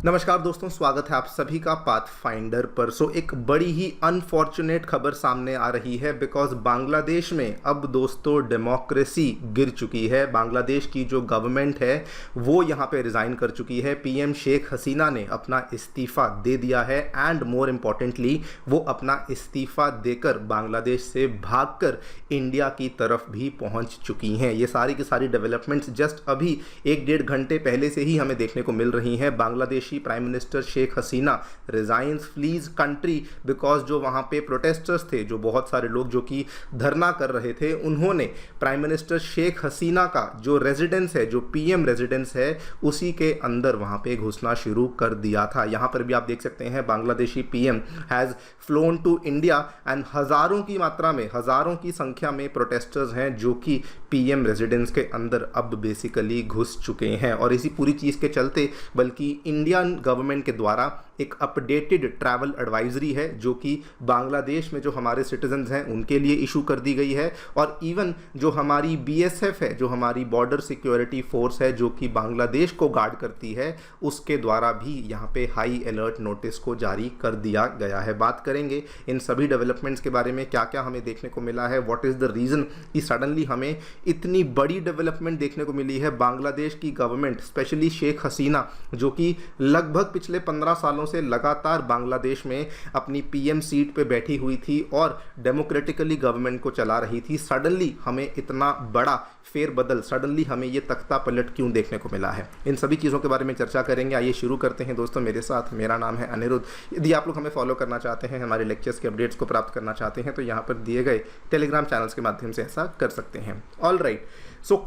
नमस्कार दोस्तों, स्वागत है आप सभी का पाथफाइंडर पर। एक बड़ी ही अनफॉर्चुनेट खबर सामने आ रही है बिकॉज बांग्लादेश में अब दोस्तों डेमोक्रेसी गिर चुकी है। बांग्लादेश की जो गवर्नमेंट है वो यहाँ पे रिज़ाइन कर चुकी है। पीएम शेख हसीना ने अपना इस्तीफ़ा दे दिया है एंड मोर इम्पॉर्टेंटली वो अपना इस्तीफ़ा देकर बांग्लादेश से भागकर इंडिया की तरफ भी पहुँच चुकी हैं। ये सारी की सारी डेवलपमेंट्स जस्ट अभी 1-1.5 घंटे पहले से ही हमें देखने को मिल रही हैं। Bangladesh prime minister Sheikh Hasina resigns flees country because जो वहां पे प्रोटेस्टर्स थे, जो बहुत सारे लोग जो कि धरना कर रहे थे, उन्होंने प्राइम मिनिस्टर शेख हसीना का जो रेजिडेंस है, जो पीएम रेजिडेंस है, उसी के अंदर वहां पे घुसना शुरू कर दिया था। यहां पर भी आप देख सकते हैं Bangladeshi PM has flown to India and हजारों की मात्रा में, हजारों की संख्या में प्रोटेस्टर्स हैं जो कि पीएम रेजिडेंस के अंदर अब बेसिकली घुस चुके हैं। और इसी पूरी चीज़ के चलते बल्कि इंडियन गवर्नमेंट के द्वारा एक अपडेटेड ट्रैवल एडवाइजरी है जो कि बांग्लादेश में जो हमारे सिटीजन्स हैं उनके लिए इशू कर दी गई है। और इवन जो हमारी बीएसएफ है, जो हमारी बॉर्डर सिक्योरिटी फोर्स है, जो कि बांग्लादेश को गार्ड करती है, उसके द्वारा भी यहाँ पे हाई अलर्ट नोटिस को जारी कर दिया गया है। बात करेंगे इन सभी डेवलपमेंट्स के बारे में, क्या क्या हमें देखने को मिला है, व्हाट इज़ द रीज़न कि सडनली हमें इतनी बड़ी डेवलपमेंट देखने को मिली है। बांग्लादेश की गवर्नमेंट, स्पेशली शेख हसीना, जो कि लगभग पिछले 15 सालों से लगातार बांग्लादेश में अपनी पीएम सीट पे बैठी हुई थी और डेमोक्रेटिकली गवर्नमेंट को चला रही थी, सडनली हमें इतना बड़ा फेरबदल, सडनली हमें ये तख्ता पलट क्यों देखने को मिला है, इन सभी चीज़ों के बारे में चर्चा करेंगे। आइए शुरू करते हैं दोस्तों मेरे साथ। मेरा नाम है अनिरुद्ध। यदि आप लोग हमें फॉलो करना चाहते हैं, हमारे लेक्चर्स के अपडेट्स को प्राप्त करना चाहते हैं, तो यहाँ पर दिए गए टेलीग्राम चैनल्स के माध्यम से ऐसा कर सकते हैं। ऑल राइट,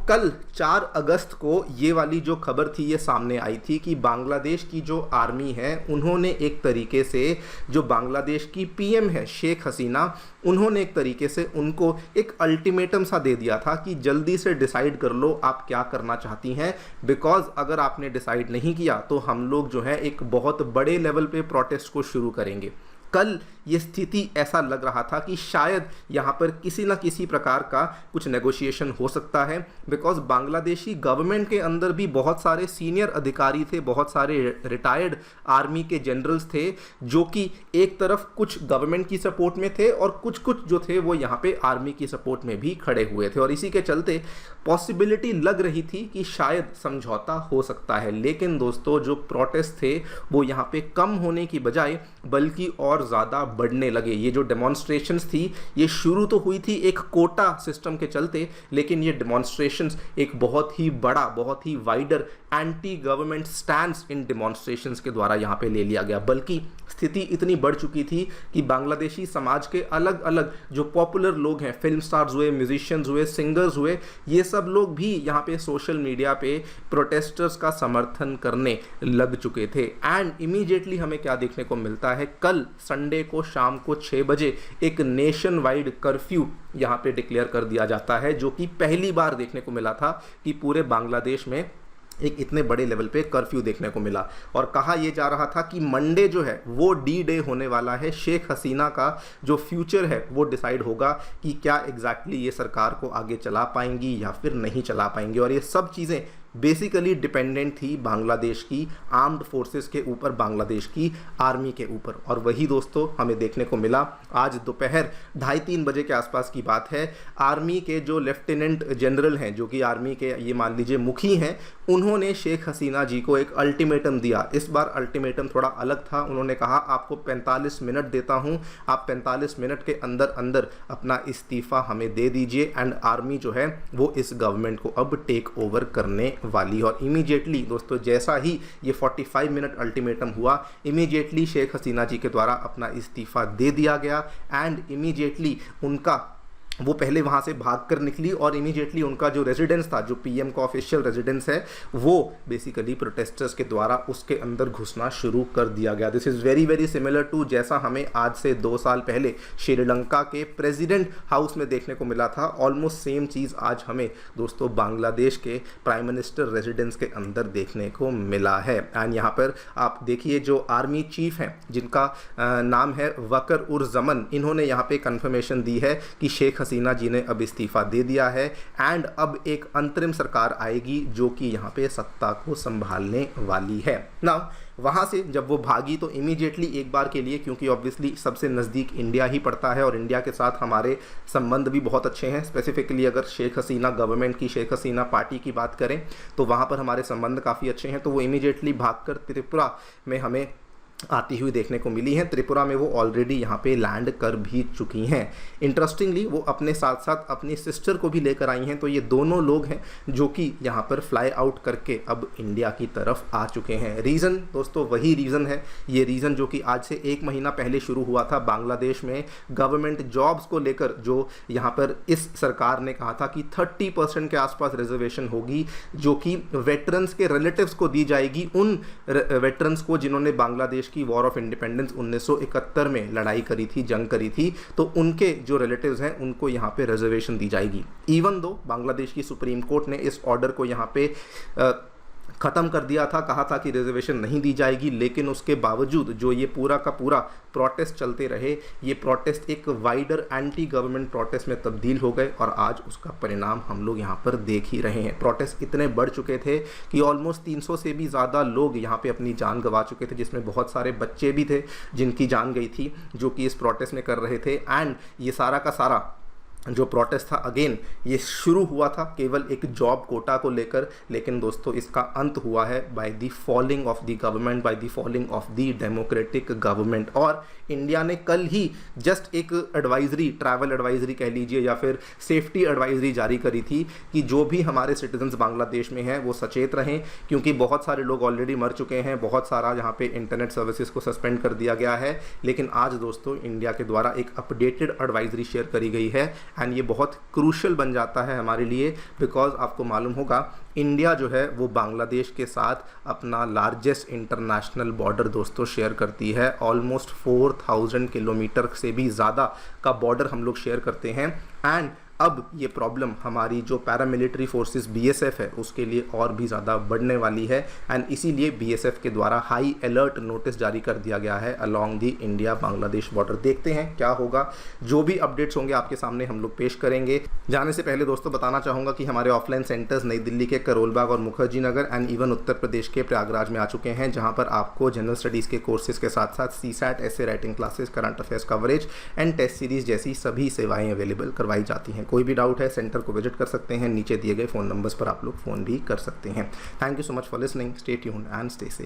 कल 4 अगस्त को ये वाली जो खबर थी ये सामने आई थी कि बांग्लादेश की जो आर्मी है उन्होंने एक तरीके से, जो बांग्लादेश की पीएम है शेख हसीना, उन्होंने एक तरीके से उनको एक अल्टीमेटम सा दे दिया था कि जल्दी से डिसाइड कर लो आप क्या करना चाहती हैं, बिकॉज अगर आपने डिसाइड नहीं किया तो हम लोग जो है एक बहुत बड़े लेवल पे प्रोटेस्ट को शुरू करेंगे। कल ये स्थिति ऐसा लग रहा था कि शायद यहाँ पर किसी न किसी प्रकार का कुछ नेगोशिएशन हो सकता है, बिकॉज बांग्लादेशी गवर्नमेंट के अंदर भी बहुत सारे सीनियर अधिकारी थे, बहुत सारे रिटायर्ड आर्मी के जनरल्स थे जो कि एक तरफ कुछ गवर्नमेंट की सपोर्ट में थे और कुछ जो थे वो यहाँ पे आर्मी की सपोर्ट में भी खड़े हुए थे। और इसी के चलते पॉसिबिलिटी लग रही थी कि शायद समझौता हो सकता है। लेकिन दोस्तों जो प्रोटेस्ट थे वो यहाँ पे कम होने की बजाय बल्कि और ज़्यादा बढ़ने लगे। ये जो डेमोन्स्ट्रेशंस थी ये शुरू तो हुई थी एक कोटा सिस्टम के चलते, लेकिन ये डेमोन्स्ट्रेशंस एक बहुत ही बड़ा, बहुत ही wider anti government stands in demonstrations के द्वारा यहाँ पे ले लिया गया। बल्कि स्थिति इतनी बढ़ चुकी थी कि बांग्लादेशी समाज के अलग अलग जो पॉपुलर लोग हैं, फिल्म स्टार्स हुए, म्यूजिशियंस हुए, सिंगर्स हुए, ये सब लोग भी यहाँ पे सोशल मीडिया पे प्रोटेस्टर्स का समर्थन करने लग चुके थे। एंड इमीडिएटली हमें क्या देखने को मिलता है, कल संडे को शाम को 6 बजे एक नेशन वाइड कर्फ्यू यहाँ पे डिक्लेयर कर दिया जाता है, जो कि पहली बार देखने को मिला था कि पूरे बांग्लादेश में एक इतने बड़े लेवल पे कर्फ्यू देखने को मिला। और कहा यह जा रहा था कि मंडे जो है वो डी डे होने वाला है, शेख हसीना का जो फ्यूचर है वो डिसाइड होगा कि क्या एग्जैक्टली ये सरकार को आगे चला पाएंगी या फिर नहीं चला पाएंगी। और ये सब चीज़ें बेसिकली डिपेंडेंट थी बांग्लादेश की आर्म्ड फोर्सेस के ऊपर, बांग्लादेश की आर्मी के ऊपर। और वही दोस्तों हमें देखने को मिला। आज दोपहर 2:30-3 बजे के आसपास की बात है, आर्मी के जो लेफ्टिनेंट जनरल हैं, जो कि आर्मी के ये मान लीजिए मुखी हैं, उन्होंने शेख हसीना जी को एक अल्टीमेटम दिया। इस बार अल्टीमेटम थोड़ा अलग था। उन्होंने कहा आपको 45 मिनट देता हूँ, आप 45 मिनट के अंदर अंदर अपना इस्तीफ़ा हमें दे दीजिए एंड आर्मी जो है वो इस गवर्नमेंट को अब टेक ओवर करने वाली। और इमीडिएटली दोस्तों जैसा ही ये 45 मिनट अल्टीमेटम हुआ, इमीडिएटली शेख हसीना जी के द्वारा अपना इस्तीफ़ा दे दिया गया एंड इमीडिएटली उनका वो पहले वहाँ से भागकर निकली और इमीडिएटली उनका जो रेजिडेंस था, जो पीएम का ऑफिशियल रेजिडेंस है, वो बेसिकली प्रोटेस्टर्स के द्वारा उसके अंदर घुसना शुरू कर दिया गया। This is very very similar to जैसा हमें आज से 2 साल पहले श्रीलंका के प्रेसिडेंट हाउस में देखने को मिला था। ऑलमोस्ट सेम चीज़ आज हमें दोस्तों बांग्लादेश के प्राइम मिनिस्टर रेजिडेंस के अंदर देखने को मिला है। एंड यहाँ पर आप देखिए जो आर्मी चीफ हैं, जिनका नाम है वकर उर जमन, इन्होंने यहाँ पे कंफर्मेशन दी है कि शेख हसीना जी ने अब इस्तीफा दे दिया है एंड अब एक अंतरिम सरकार आएगी जो कि यहाँ पे सत्ता को संभालने वाली है। नाउ वहाँ से जब वो भागी तो इमीडिएटली एक बार के लिए, क्योंकि ऑब्वियसली सबसे नज़दीक इंडिया ही पड़ता है और इंडिया के साथ हमारे संबंध भी बहुत अच्छे हैं, स्पेसिफिकली अगर शेख हसीना गवर्नमेंट की, शेख हसीना पार्टी की बात करें तो वहाँ पर हमारे संबंध काफ़ी अच्छे हैं, तो वो इमीडिएटली भागकर त्रिपुरा में हमें आती हुई देखने को मिली हैं। त्रिपुरा में वो ऑलरेडी यहाँ पे लैंड कर भी चुकी हैं। इंटरेस्टिंगली वो अपने साथ साथ अपनी सिस्टर को भी लेकर आई हैं, तो ये दोनों लोग हैं जो कि यहाँ पर फ्लाई आउट करके अब इंडिया की तरफ आ चुके हैं। रीज़न दोस्तों वही रीज़न है, ये रीज़न जो कि आज से 1 महीना पहले शुरू हुआ था बांग्लादेश में गवर्नमेंट जॉब्स को लेकर, जो यहाँ पर इस सरकार ने कहा था कि 30% के आसपास रिजर्वेशन होगी जो कि वेटरन्स के रिलेटिव्स को दी जाएगी, उन वेटरन्स को जिन्होंने बांग्लादेश की वॉर ऑफ इंडिपेंडेंस 1971 में लड़ाई करी थी, जंग करी थी, तो उनके जो रिलेटिव्स हैं उनको यहाँ पे रिजर्वेशन दी जाएगी। इवन दो बांग्लादेश की सुप्रीम कोर्ट ने इस ऑर्डर को यहाँ पे ख़त्म कर दिया था, कहा था कि रिजर्वेशन नहीं दी जाएगी, लेकिन उसके बावजूद जो ये पूरा का पूरा प्रोटेस्ट चलते रहे, ये प्रोटेस्ट एक वाइडर एंटी गवर्नमेंट प्रोटेस्ट में तब्दील हो गए और आज उसका परिणाम हम लोग यहाँ पर देख ही रहे हैं। प्रोटेस्ट इतने बढ़ चुके थे कि ऑलमोस्ट 300 से भी ज़्यादा लोग यहाँ पे अपनी जान गंवा चुके थे, जिसमें बहुत सारे बच्चे भी थे जिनकी जान गई थी जो कि इस प्रोटेस्ट में कर रहे थे। एंड ये सारा का सारा जो प्रोटेस्ट था, अगेन ये शुरू हुआ था केवल एक जॉब कोटा को लेकर, लेकिन दोस्तों इसका अंत हुआ है by the falling of the government, by the falling of the democratic government. और इंडिया ने कल ही जस्ट एक एडवाइजरी, ट्रैवल एडवाइजरी कह लीजिए या फिर सेफ्टी एडवाइजरी जारी करी थी कि जो भी हमारे सिटीजन्स बांग्लादेश में हैं वो सचेत रहें, क्योंकि बहुत सारे लोग ऑलरेडी मर चुके हैं, बहुत सारा यहाँ पे इंटरनेट सर्विसेज को सस्पेंड कर दिया गया है। लेकिन आज दोस्तों इंडिया के द्वारा एक अपडेटेड एडवाइजरी शेयर करी गई है एंड ये बहुत क्रूशल बन जाता है हमारे लिए, बिकॉज आपको मालूम होगा इंडिया जो है वो बांग्लादेश के साथ अपना लार्जेस्ट इंटरनेशनल बॉर्डर दोस्तों शेयर करती है। ऑलमोस्ट 4000 किलोमीटर से भी ज़्यादा का बॉर्डर हम लोग शेयर करते हैं। एंड अब ये प्रॉब्लम हमारी जो पैरामिलिट्री फोर्सेस बीएसएफ है उसके लिए और भी ज़्यादा बढ़ने वाली है एंड इसीलिए बीएसएफ के द्वारा हाई अलर्ट नोटिस जारी कर दिया गया है along the India Bangladesh border. देखते हैं क्या होगा, जो भी अपडेट्स होंगे आपके सामने हम लोग पेश करेंगे। जाने से पहले दोस्तों बताना चाहूँगा कि हमारे ऑफलाइन सेंटर्स नई दिल्ली के करोल बाग और मुखर्जी नगर एंड इवन उत्तर प्रदेश के प्रयागराज में आ चुके हैं, जहाँ पर आपको जनरल स्टडीज़ के कोर्सेज के साथ साथ CSAT, essay writing classes, current affairs coverage and test series जैसी सभी सेवाएं अवेलेबल करवाई जाती हैं। कोई भी डाउट है सेंटर को विजिट कर सकते हैं, नीचे दिए गए फ़ोन नंबर्स पर आप लोग फ़ोन भी कर सकते हैं। Thank you so much for listening, stay tuned and stay safe.